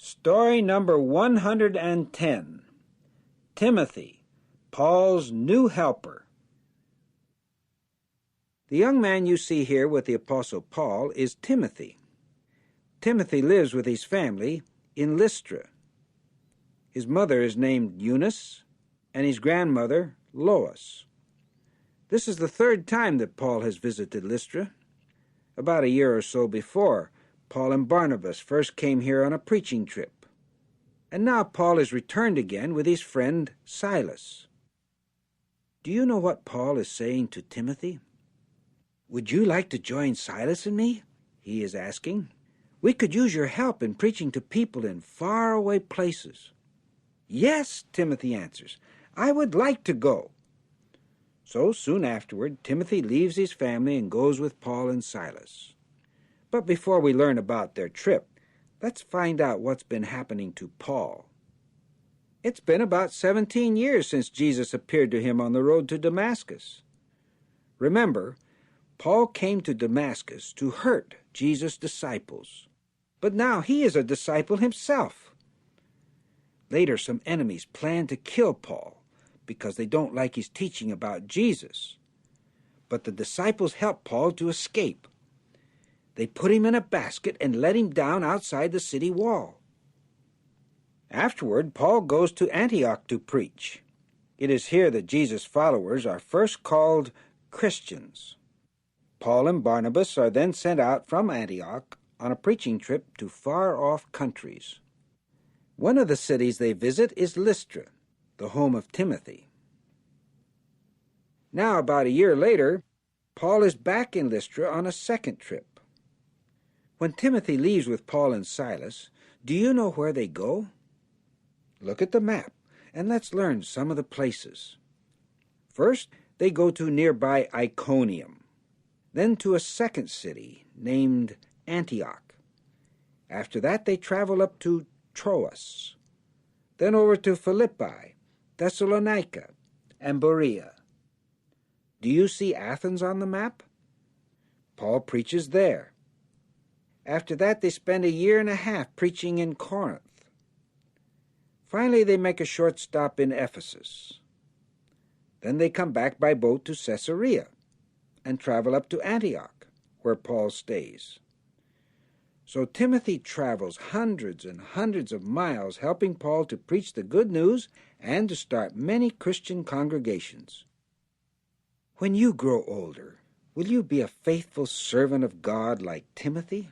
Story number 110. Timothy, Paul's new helper. The young man you see here with the Apostle Paul is Timothy. Timothy lives with his family in Lystra. His mother is named Eunice, and his grandmother Lois. This is the third time that Paul has visited Lystra. About a year or so before, Paul and Barnabas first came here on a preaching trip. And now Paul has returned again with his friend Silas. Do you know what Paul is saying to Timothy? "Would you like to join Silas and me?" he is asking. "We could use your help in preaching to people in faraway places." "Yes," Timothy answers, "I would like to go." So soon afterward, Timothy leaves his family and goes with Paul and Silas. But before we learn about their trip, let's find out what's been happening to Paul. It's been about 17 years since Jesus appeared to him on the road to Damascus. Remember, Paul came to Damascus to hurt Jesus' disciples, but now he is a disciple himself. Later, some enemies plan to kill Paul because they don't like his teaching about Jesus. But the disciples help Paul to escape. They put him in a basket and let him down outside the city wall. Afterward, Paul goes to Antioch to preach. It is here that Jesus' followers are first called Christians. Paul and Barnabas are then sent out from Antioch on a preaching trip to far-off countries. One of the cities they visit is Lystra, the home of Timothy. Now, about a year later, Paul is back in Lystra on a second trip. When Timothy leaves with Paul and Silas, do you know where they go? Look at the map, and let's learn some of the places. First, they go to nearby Iconium, then to a second city named Antioch. After that, they travel up to Troas, then over to Philippi, Thessalonica, and Berea. Do you see Athens on the map? Paul preaches there. After that, they spend a year and a half preaching in Corinth. Finally, they make a short stop in Ephesus. Then they come back by boat to Caesarea and travel up to Antioch, where Paul stays. So Timothy travels hundreds and hundreds of miles helping Paul to preach the good news and to start many Christian congregations. When you grow older, will you be a faithful servant of God like Timothy?